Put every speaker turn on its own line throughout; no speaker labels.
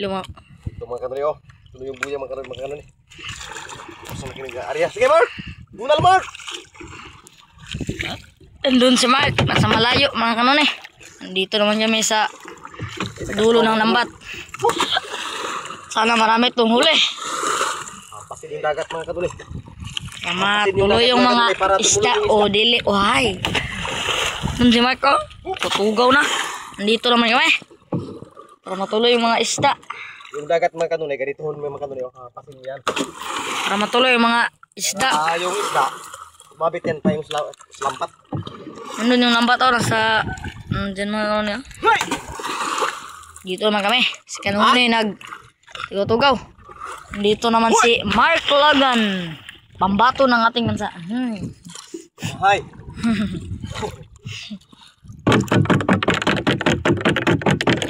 Luma.
Ito mga kanuri oh. Ito yung buya mga kanuri. Gusto na kinig area. Sige Mark! Bunal Mark!
Andun si Mark. Nasa malayo mga kanuni. Nandito naman kami sa dulo ng lambat. Sana marami itong huli.
Pasin yung dagat mga kanuri.
Matuloy yung mga isda o dili. Ohay. Andun si Mark oh. Tutugaw na. Nandito naman kami. Para matuloy yung mga isda.
Yung dagat mga kanunay, ganito mo mga kanunay, pasin yan.
Para matuloy yung mga isda.
Yung isda, mabit yan pa yung slampat.
Nandun yung lambat oh, nasa dyan mga kanunay oh. Dito naman kami. Si kanunay nag-tugaw. Dito naman si Mark Logan. Pambato ng ating bansa.
Hi.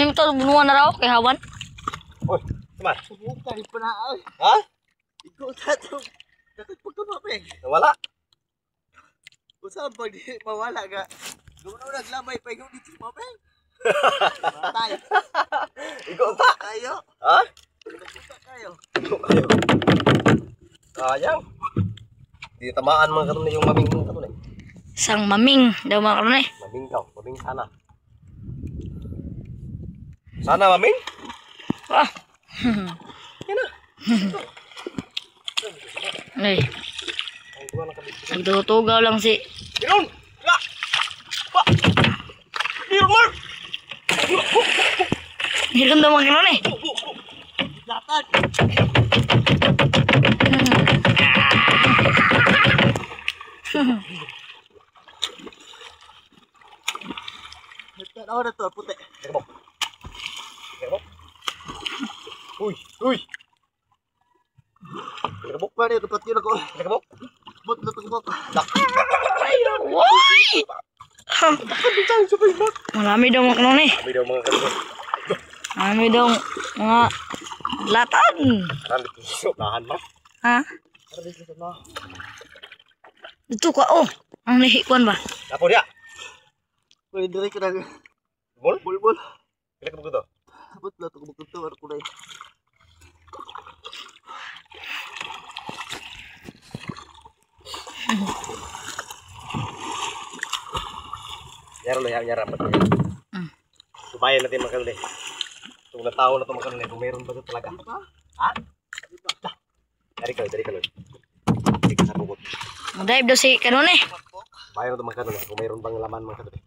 Yung ito, bunuan na raw kay Hawan.
Oy, sama.
Subukan pa na.
Ha?
Ikaw tato. Dapat pagkama pa eh.
Nawala.
Usap pag di mawala ka. Gumano naglamay pa ikaw dito mo pa. Matay.
Ikaw pa.
Ayo.
Ha?
Nagsuka kayo.
Sayang. Di tamaan mga kanunay yung maming kanunay.
Isang maming daw mga kanunay.
Maming daw, maming sana. Sana maming?
Ah.
Yan na.
Ay. Nagtutugaw lang si
Biron! La! Pa! Biron Mark!
Hiron daw mga kanunay.
Latan. Tanaw na to, puti.
Terbok. Terbok. Uy, uy. Terbok
Pa rin, dapat yun ako.
Terbok.
Bot na tugbok.
Dak.
Why? Marami daw mga kanunay.
Sabi daw mga kanunay.
Marami daw mga latan.
Karang dito sa unahan ma.
Ha?
Karang dito sa unahan.
Ito ka oh. Ang lihikuan ba?
Apo dia.
Pwede rin ka na.
Bol?
Bol.
Kira ka to.
Bot na tugbok ito. Ano ko na eh.
Nyara. Subayan natin mga kanunay. Itong natao na ito mga kanunay. Kung meron ba ito talaga? Ha? Dari ka Lord. Dari ka sa bubot.
Mag-dive daw si kanunay.
Bayan na ito mga kanunay. Kung meron bang laman mga kanunay.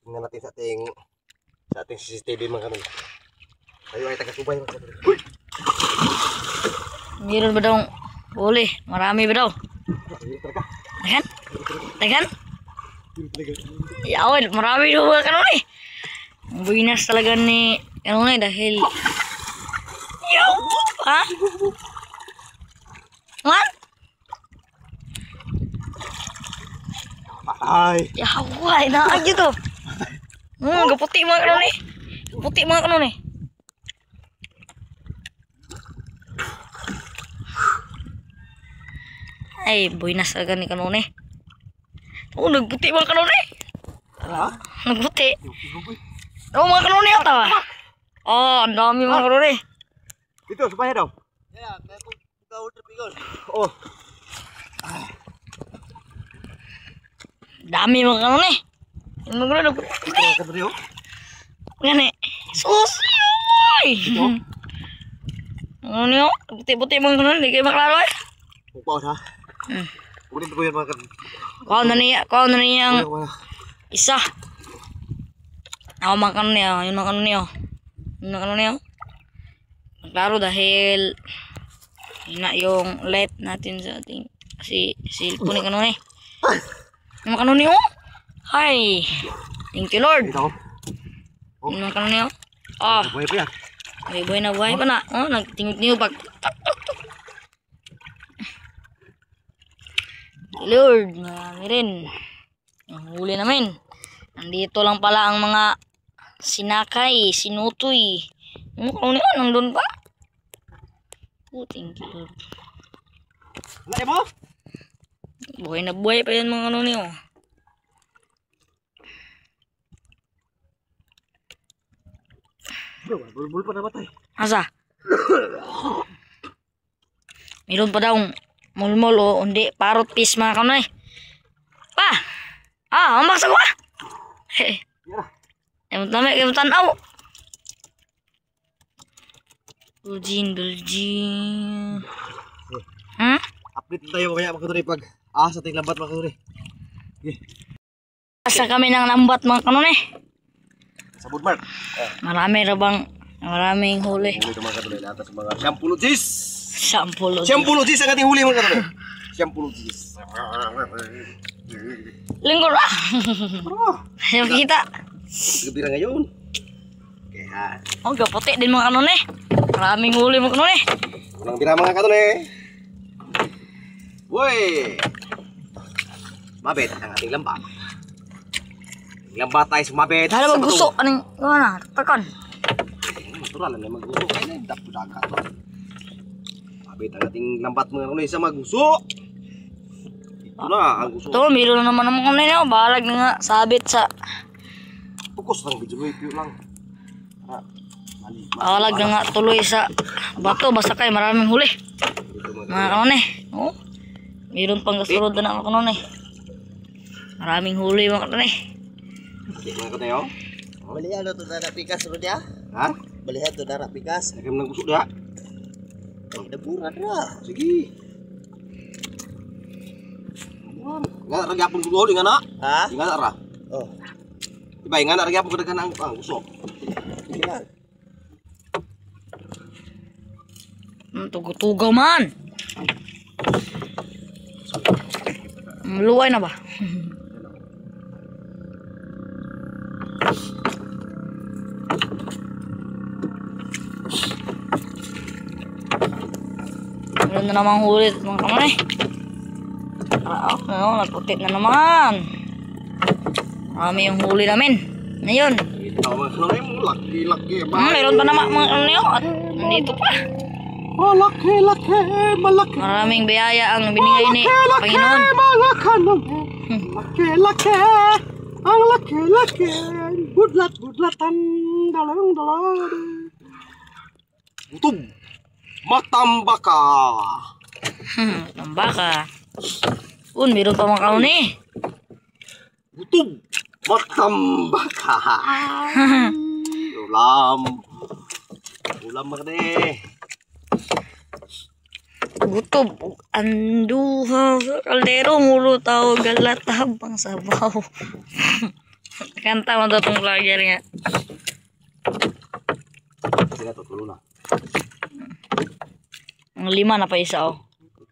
Tingnan natin sa ating CCTV mga kanunay. Tayo ay taga-subay mga kanunay.
Meron ba daw huli? Marami ba daw? Dagan? Dagan? Yawon, marami daw mga kanunay. Ang buinas talaga ni kanunay dahil yaw! Ha? Man?
Ay!
Yaway, naag dito. Gaputi mga kanunay. Gaputi mga kanunay. Ay, buinas talaga ni kanunay. Oh, nagputi mga kanunay.
Ha?
Nagputi. Oh, mga kanunay ang tawa. Oh, ang dami mga kanunay.
Dito, subaya daw.
Kaya, kaya kung ikaw tripigol.
Oh.
Dami mga kanunay. Yung mga kanunay nagputi.
Dito mga kanunay oh.
Gani. Sus! Yoy! Ano nyo? Puti-puti mga kanunay. Hindi kayo maklaro eh.
Pagpaon ha. Ulit ko yan mga kanunay.
Kau na niya ang isa. Ako mga kanunay oh. Yung mga kanunay oh. Yung mga kanunay oh. Maklaro dahil yun na yung light natin sa ating cellphone ni kanunay. Yung mga kanunay oh. Hi! Thank you Lord.
Dito.
Yung mga kanunay oh. Ah.
Buhay pa yan.
Buhay pa na. Oh, nagtingog-tingog pag. Lord, marami rin. Ang huli namin. Nandito lang pala ang mga sinakay, sinutoy. Ano kung yun? Nandun pa? Oh, thank you Lord.
Wala mo?
Buhay na buhay pa yan mga ano niyo.
Bro, bulbul pa namatay.
Asa? Meron pa daw mulmul o hindi parrot fish mga kanoy. Pa! Ah, ambak sa ko. Yung tama, yung tanaw. Buljing. Hmm?
Update tayo kaya mga kaduri pag sa ting lambat mga kaduri.
Asa kami ng lambat mga kanoy.
Sa Budmark.
Maraming huli.
Huli ito mga kaduri na atas mga Shampulogis.
Sampulo.
Shampulogis ang ating huli mga kaduri. Shampulogis.
Lingkod ah. Ayaw kita.
Gabira ngayon. Kaya
Oh, gaputi din mga kanoy. Maraming huli mga kanoy.
unang bira mga kaduri. Woy! Mabit ang ating lambat. Lambat tayo sumabit.
Dahil maggusto. Anong, na, takon.
Natural na maggusto. Ay na, dapat dagat to. Mabit ang ating lambat mga kanay sa maggusto. Ito na ang gusto.
Ito, meron na naman ang mga kanoy na. Balag na nga, sabit sa...
Focus lang, video review lang. Mali.
Balag na nga, tuloy sa bato. Basta kayo, maraming huli. Mga kanoy. Oh, meron pang kasunod na mga kanoy. Maraming huli mga kanoy.
Sige mga kanay oh.
Balihan to dara pikas ro dia.
Ha?
Balihan to dara pikas.
Nagam ng gusto dia.
Ay nabura ra.
Sige. Nga ragyapon ko di nga na.
Ha?
Di nga na ra.
Oh.
Diba, nga na ragyapon ko dagan ang gusto.
Sige lang.
Tugo-tugo man. Maluway na ba? Meron na namang hulit mga kamay. Nagputit na naman. Marami yung huli namin. Ngayon.
Ito mga kanay mo, laki-laki.
Meron pa naman mga ano yun. At nandito pa.
Malaki-laki, malaki.
Maraming biyaya ang binigay ni Panginoon.
Mga kanay. Laki-laki. Ang laki-laki. Budlat-budlatan. Dalang-dalang. Utog. Matambaka.
Tambaka. Meron pa mga kauni.
Utog. Matambaka. Ulam. Ulam mga kanay.
Gutob. Anduha sa kaldero. Mulo tao galat habang sabaw. Kanta mo itong vlogger nga.
Sige na to, tulo na.
Ang 5 na pa isa oh.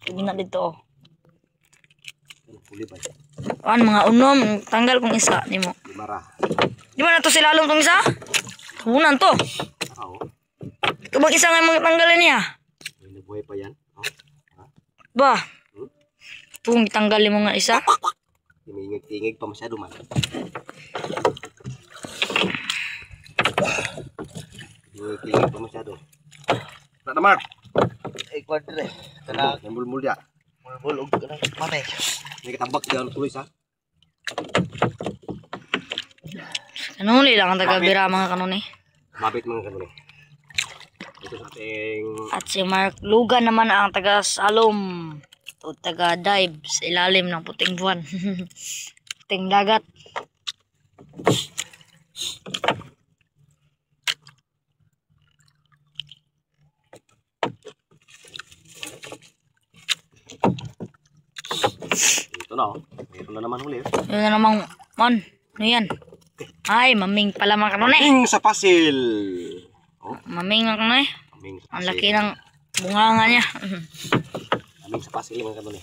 Sabi na dito oh.
Huli pa.
Mga unom. Tanggal kong isa. Di mo.
Limara.
Di ba na to sila along tong isa? Tubunan to.
Oo.
Ito bang isa nga mga tanggalin niya?
May nabuhay pa yan.
Ba? Itong tanggalin mo nga isa?
Tingig-tingig pa masyado man. Tingig pa masyado. Tak na Mark.
Ay kwadre. Kana
Yang mulmul dia.
mulbul og kana patay.
May katabak dia tuloy sa.
Kanuli lang ang taga-bira mga kanuni.
Mabit mga kanuni. Ito sa ating
At si Mark Lugan naman ang taga-salom o taga-dive sa ilalim ng puting buwan. Puting dagat.
ito na oh. Mayroon na naman huli.
Yun na namang man. Ano yan? Ay, maming pala mga kanuni.
Maming sa pasil. Oh,
Maming mga kanuni.
maming sa
Ang
pasil.
laki ng bunganga niya.
Maming sa pasil mga kanuni.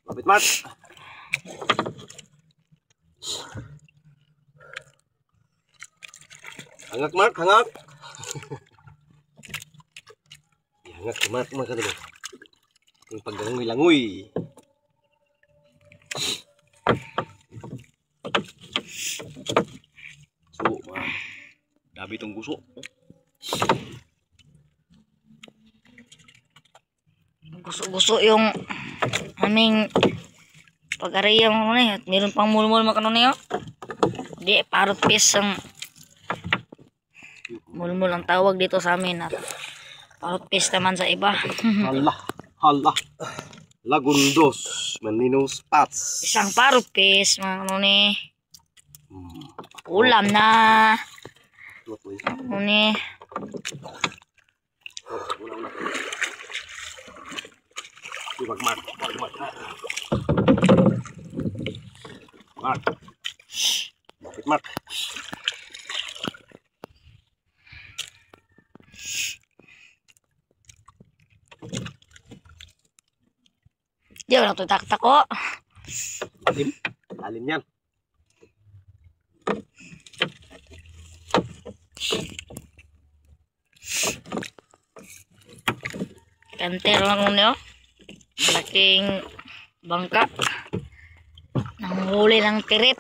Mabit Mark. Hangak Mark, hangak. Hangak si Mark mga kanuni. Yung paglangoy-langoy. So, dabi itong guso.
Gusto yung aming pag-area mga kanunay. At meron pang mulmul mga kanunay. Oh. Di, parrot fish ang mulmul ang tawag dito sa amin. At parrot fish naman sa iba.
Hala. Lagundos. Manino spots.
Isang parrot fish mga kanunay. Ulam na. Kanunay.
Mark. Bakit Mark?
Di wala ito taktak-tako.
Alim yan.
Kantero lang nyo. Malaking bangka. Nanghuli ng pirit.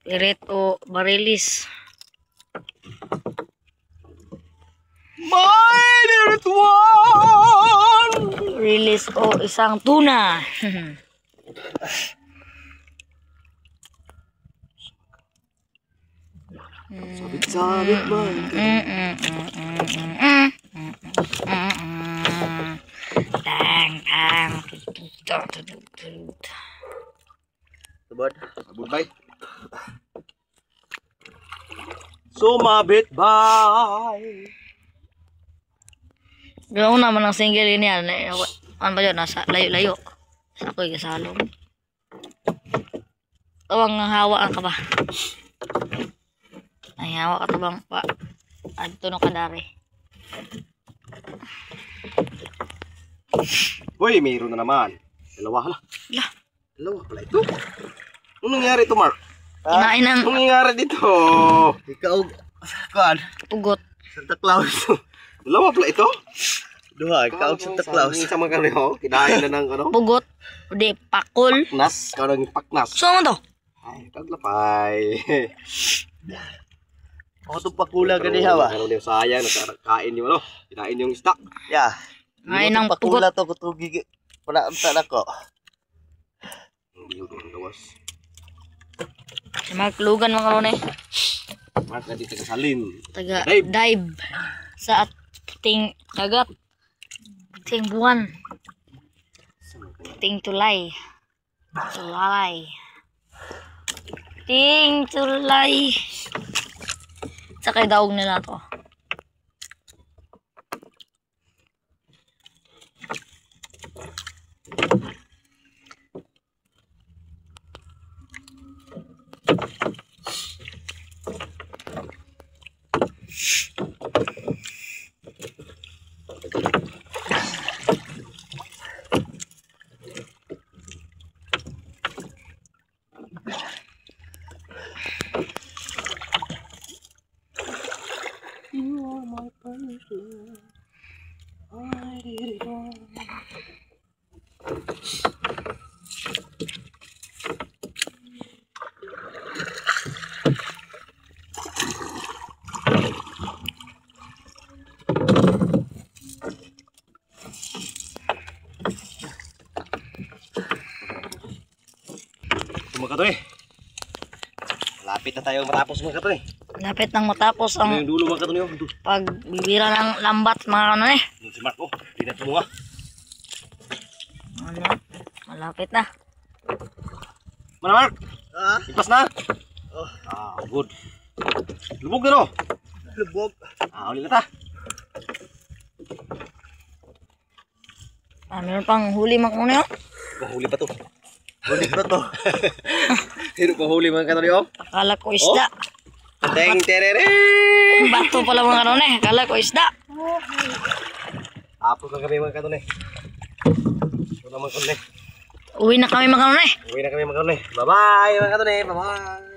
Pirit o barilis.
My dearest one!
Release o isang tuna.
Sabit man.
Tang.
Sabad.
Goodbye. Sumabit bye.
Gawin naman ang single yun yan. Ano ba yun? Nasa layo-layo. Sa ako'y kasalong. Tawang hawa ka ba? Ay, hawa ka tabang pa. Adto no kadari.
Hoy, mayroon na naman. Dalawa hala.
Lah.
Dalawa pala ito. Anong nangyari ito, Mark?
Kinain ng
Anong nangyari dito?
Ikaw, kuan,
pugot.
Santa Claus.
Dalawa pala ito?
Duha, ikaw Santa Claus.
Sa mga kaniho, kinain na ng ano?
Pugot. Di, pakol.
Paknas. Ikaw nang paknas.
So, ano to?
Ay, taglapay.
Ako itong pakula ganiha ba?
Ano yung sayang, nakakain yung ano? Kinain yung isda.
Yeah.
Ngayon ang
pakula to kutugig. Panaamta na ko.
Hindi yung gawas.
Si Mark Lugan mga kanunay.
Mark na dito sa salin.
Taga
Dive.
dive sa ating dagat. Ating buwan. Ating tulay. Tulalay. Ating tulay. Sa kay daog nila to.
Mga katoy. Malapit na tayong matapos mga katoy.
Lapit nang matapos
Ano
ang
yung dulo mga katoy?
pagbibira ng lambat mga kanunay.
Si Mark, oh. Hindi na tumunga.
Ano? Malapit na.
Mana Mark?
Ha?
Ipas na?
Oh.
Good. Lubog na no?
Lubog.
Uli na ta.
Meron pang huli mga kanunay.
Mahuli pa to.
Ulit na to.
Hino pa huli mga katoy, oh.
Akala ko isda.
Teng terere.
Bato pala mga kanunay. Akala ko isda.
Tapos lang kami mga katoy. Ito naman katoy.
Uwi na kami mga kanunay.
Uwi na kami mga katoy. Bye-bye mga katoy. Bye-bye.